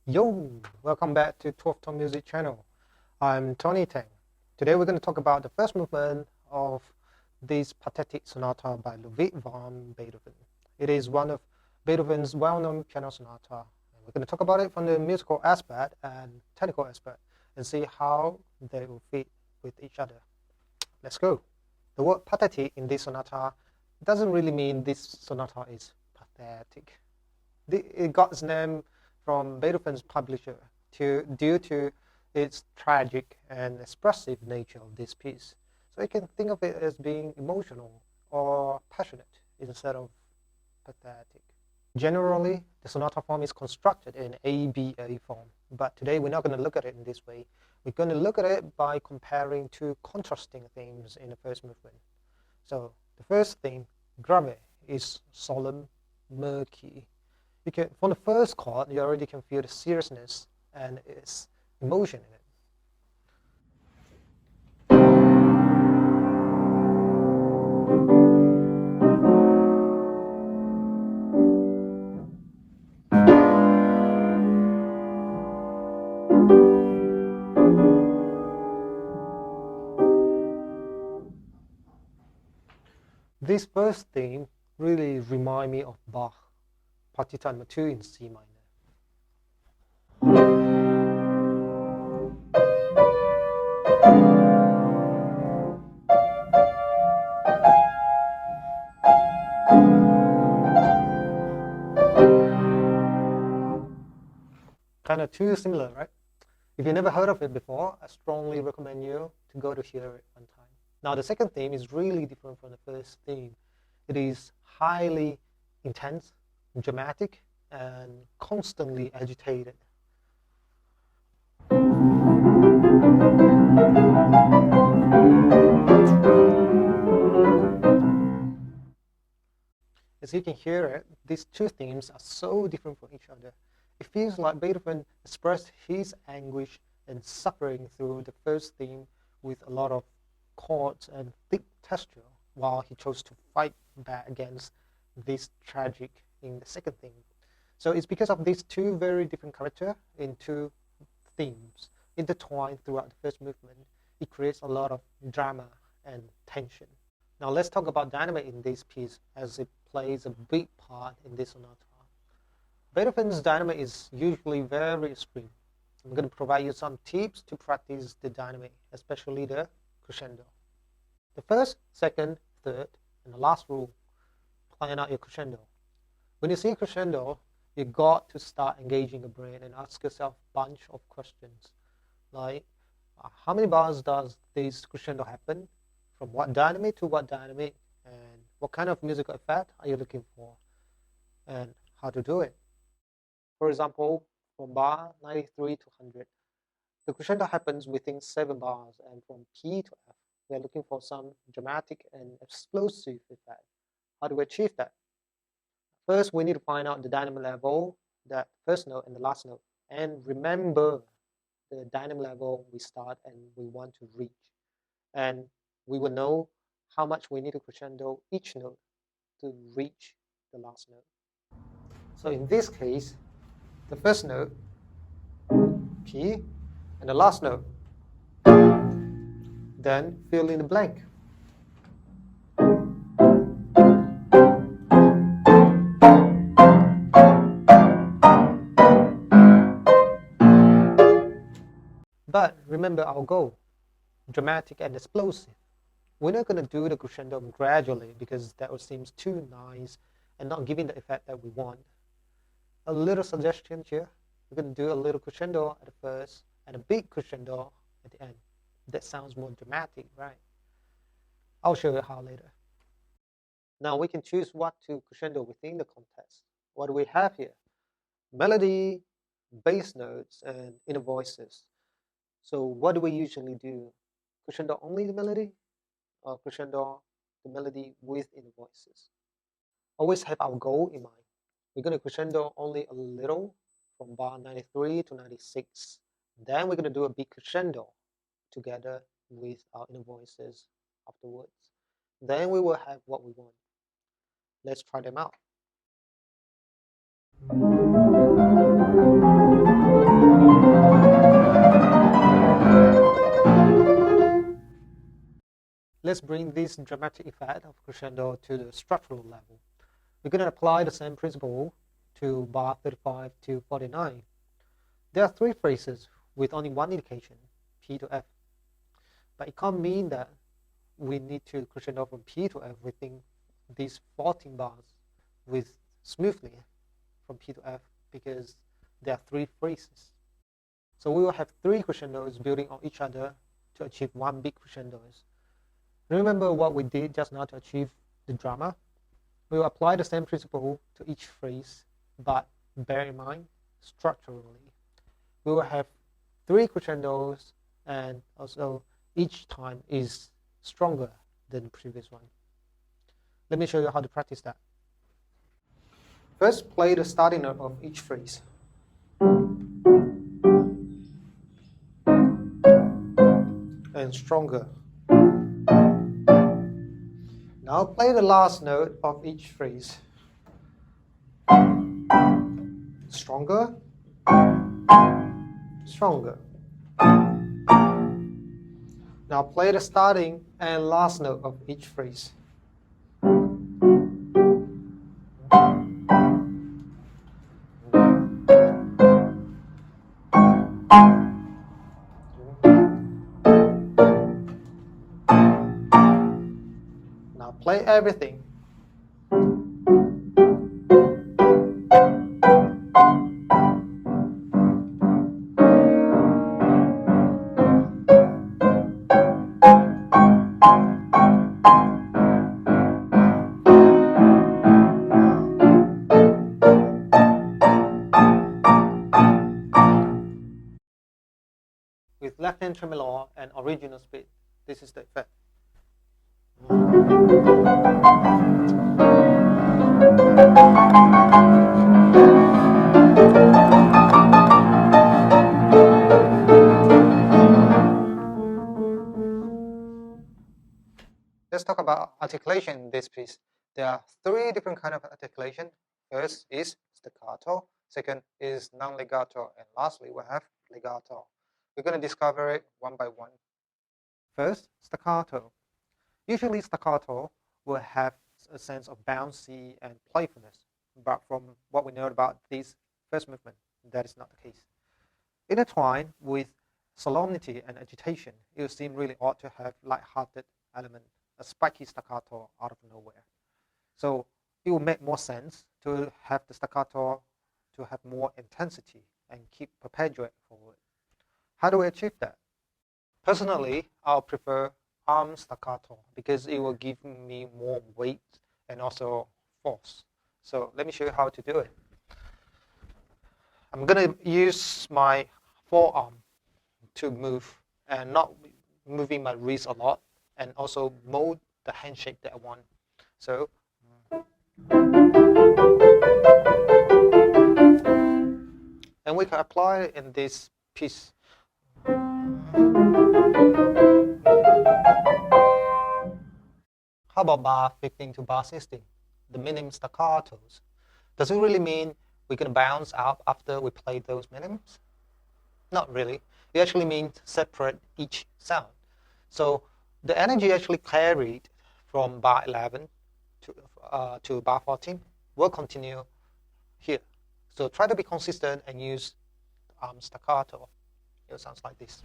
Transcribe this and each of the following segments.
Yo, welcome back to 12 Tone Music channel. I'm Tony Tang. Today we're going to talk about the first movement of this Pathetic sonata by Ludwig van Beethoven. It is one of Beethoven's well-known piano sonata. And we're going to talk about it from the musical aspect and technical aspect and see how they will fit with each other. Let's go. The word pathetic in this sonata doesn't really mean this sonata is pathetic. It got its name from Beethoven's publisher due to its tragic and expressive nature of this piece. So you can think of it as being emotional or passionate instead of pathetic. Generally, the sonata form is constructed in ABA form, but today we're not going to look at it in this way. We're going to look at it by comparing two contrasting themes in the first movement. So the first theme, grave, is solemn, murky. From the first chord, you already can feel the seriousness and its emotion in it. This first theme really reminds me of Bach, Partita No. 2 in C minor. Kind of too similar, right? If you never heard of it before, I strongly recommend you to go to hear it one time. Now, the second theme is really different from the first theme. It is highly intense, dramatic, and constantly agitated. As you can hear it, these two themes are so different from each other. It feels like Beethoven expressed his anguish and suffering through the first theme with a lot of chords and thick texture, while he chose to fight back against this tragic in the second theme. So it's because of these two very different characters in two themes intertwined throughout the first movement, it creates a lot of drama and tension. Now let's talk about dynamic in this piece, as it plays a big part in this sonata. Beethoven's dynamic is usually very extreme. I'm going to provide you some tips to practice the dynamic, especially the crescendo. The first, second, third, and the last rule, plan out your crescendo. When you see crescendo, you got to start engaging your brain and ask yourself a bunch of questions, like how many bars does this crescendo happen? From what dynamic to what dynamic? And what kind of musical effect are you looking for? And how to do it? For example, from bar 93 to 100, the crescendo happens within 7 bars, and from P to F, we are looking for some dramatic and explosive effect. How do we achieve that? First, we need to find out the dynamic level, that first note and the last note, and remember the dynamic level we start and we want to reach. And we will know how much we need to crescendo each note to reach the last note. So in this case, the first note, P, and the last note, then fill in the blank. But remember our goal, dramatic and explosive. We're not going to do the crescendo gradually because that seems too nice and not giving the effect that we want. A little suggestion here, we're going to do a little crescendo at the first and a big crescendo at the end. That sounds more dramatic, right? I'll show you how later. Now we can choose what to crescendo within the context. What do we have here? Melody, bass notes, and inner voices. So what do we usually do? Crescendo only the melody, or crescendo the melody with inner voices? Always have our goal in mind. We're going to crescendo only a little from bar 93 to 96. Then we're going to do a big crescendo together with our inner voices afterwards. Then we will have what we want. Let's try them out. let's bring this dramatic effect of crescendo to the structural level. We're going to apply the same principle to bar 35 to 49. There are three phrases with only one indication, P to F. But it can't mean that we need to crescendo from P to F within these 14 bars with smoothly from P to F, because there are three phrases. So we will have three crescendos building on each other to achieve one big crescendo. Remember what we did just now to achieve the drama? We will apply the same principle to each phrase, but bear in mind, structurally. We will have three crescendos, and also each time is stronger than the previous one. Let me show you how to practice that. First, play the starting note of each phrase. And stronger. Now play the last note of each phrase. Stronger. Stronger. Now play the starting and last note of each phrase. Now play everything. With left hand tremolo and original speed, this is the effect. Let's talk about articulation in this piece. There are three different kinds of articulation. First is staccato, second is non-legato, and lastly we have legato. We're going to discover it one by one. First, staccato. Usually staccato will have a sense of bouncy and playfulness, but from what we know about this first movement, that is not the case. Intertwined with solemnity and agitation, it will seem really odd to have light-hearted element, a spiky staccato out of nowhere. So it will make more sense to have the staccato to have more intensity and keep perpetuate forward. How do we achieve that? Personally, I'll prefer arm staccato because it will give me more weight and also force. So let me show you how to do it. I'm going to use my forearm to move and not moving my wrist a lot, and also mold the handshake that I want. So and we can apply it in this piece. How about bar 15 to bar 16? The minim staccatos. Does it really mean we're going to bounce out after we play those minims? Not really. It actually means separate each sound. So the energy actually carried from bar 11 to bar 14 will continue here. So try to be consistent and use staccato. It sounds like this.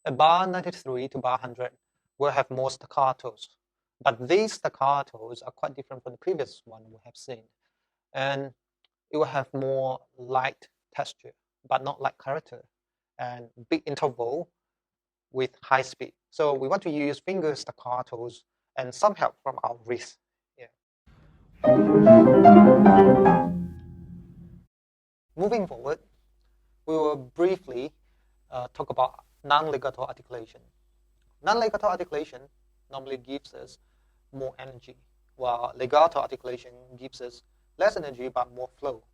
At bar 93 to bar 100 will have more staccatos. But these staccatos are quite different from the previous one we have seen. And it will have more light texture, but not light character, and big interval with high speed. So we want to use finger staccatos and some help from our wrist. Yeah. Moving forward, we will briefly talk about non-legato articulation. Non-legato articulation normally gives us more energy, while legato articulation gives us less energy but more flow.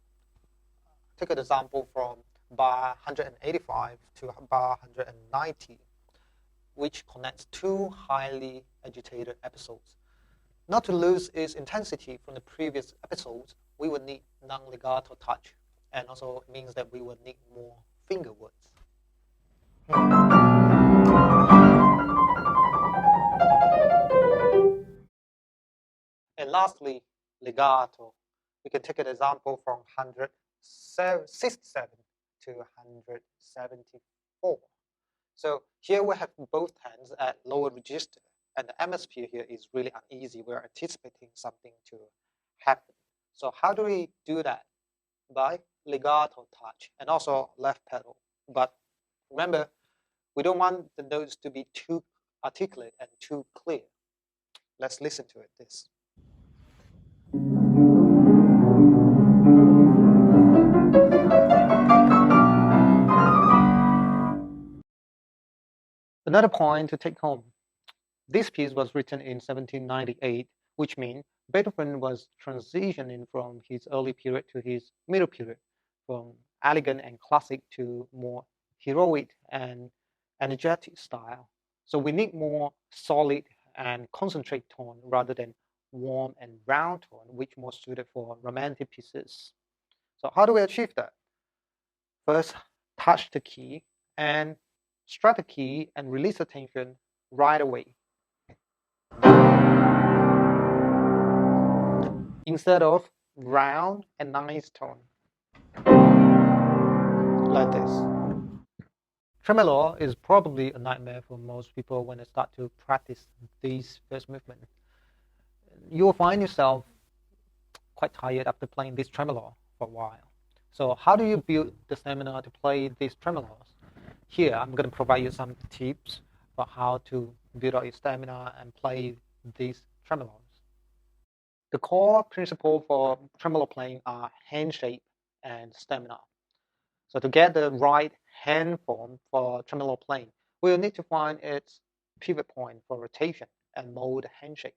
Take an example from bar 185 to bar 190, which connects two highly agitated episodes. Not to lose its intensity from the previous episodes, we would need non-legato touch. and also it means that we will need more finger words. And lastly, legato. We can take an example from 167 to 174. So here we have both hands at lower register, and the atmosphere here is really uneasy. We're anticipating something to happen. So how do we do that? By legato touch and also left pedal. But remember, we don't want the notes to be too articulate and too clear. Let's listen to it. This. Another point to take home. This piece was written in 1798, which means Beethoven was transitioning from his early period to his middle period, from elegant and classic to more heroic and energetic style. So we need more solid and concentrated tone rather than warm and round tone, which more suited for romantic pieces. So how do we achieve that? First, touch the key and strike the key and release the tension right away. Instead of round and nice tone, like this. Tremolo is probably a nightmare for most people when they start to practice these first movements. You'll find yourself quite tired after playing this tremolo for a while. So how do you build the stamina to play these tremolos? Here, I'm going to provide you some tips for how to build up your stamina and play these tremolos. The core principle for tremolo playing are hand shape and stamina. So to get the right hand form for tremolo playing, we'll need to find its pivot point for rotation and mold the hand shape.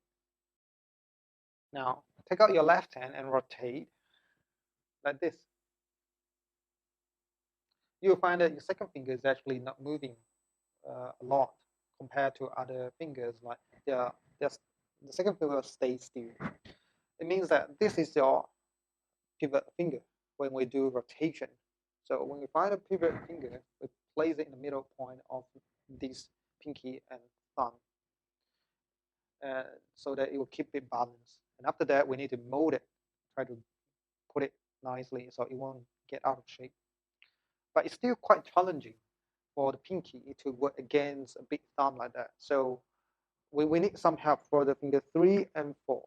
Now, take out your left hand and rotate like this. You'll find that your second finger is actually not moving a lot compared to other fingers. Like the second finger stays still. It means that this is your pivot finger when we do rotation. So when we find a pivot finger, we place it in the middle point of this pinky and thumb, so that it will keep it balanced. And after that, we need to mold it, try to put it nicely so it won't get out of shape. But it's still quite challenging for the pinky to work against a big thumb like that. So we need some help for the finger 3 and 4.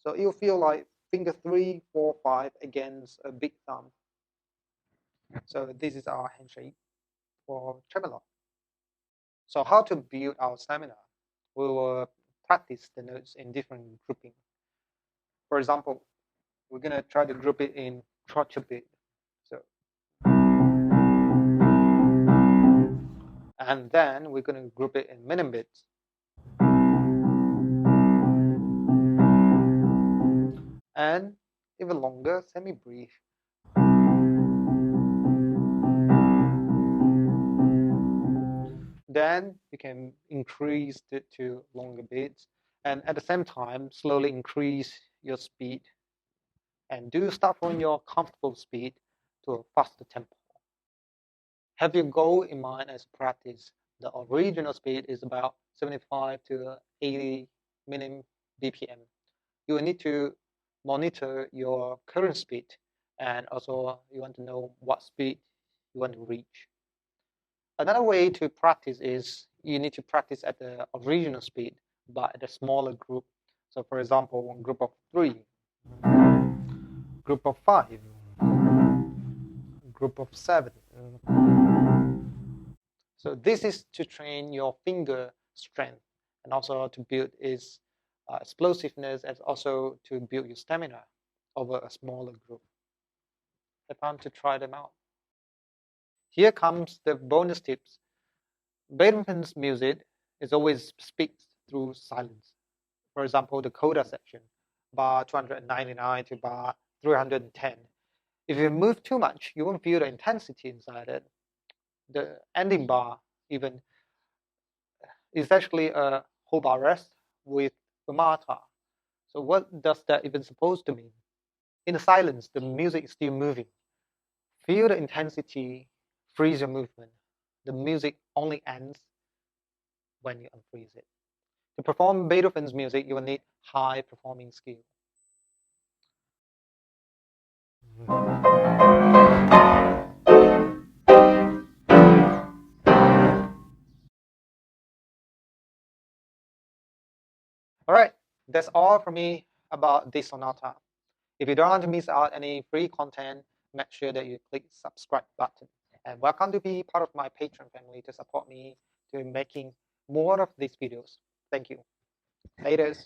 So you'll feel like finger 3, 4, 5 against a big thumb. So this is our hand shape for tremolo. So how to build our stamina? We will practice the notes in different grouping. For example, we're going to try to group it in quarter beat. So, and then we're going to group it in minute beats. And even longer semi-brief. Then you can increase it to longer beats, and at the same time slowly increase your speed, and do start from your comfortable speed to a faster tempo. Have your goal in mind as practice. The original speed is about 75 to 80 minute BPM. You will need to monitor your current speed, and also you want to know what speed you want to reach. Another way to practice is you need to practice at the original speed, but at a smaller group. So for example, one group of 3, group of 5, group of 7. So this is to train your finger strength and also to build its explosiveness, and also to build your stamina over a smaller group. Have fun to try them out. Here comes the bonus tips. Beethoven's music is always speaks through silence. For example, the coda section, bar 299 to bar 310. If you move too much, you won't feel the intensity inside it. The ending bar even is actually a whole bar rest with fermata. So what does that even supposed to mean? In the silence, the music is still moving. Feel the intensity, freeze your movement. The music only ends when you unfreeze it. To perform Beethoven's music, you will need high performing skill. All right, that's all for me about this sonata. If you don't want to miss out any free content, make sure that you click subscribe button. And welcome to be part of my Patreon family to support me to making more of these videos. Thank you. Laters.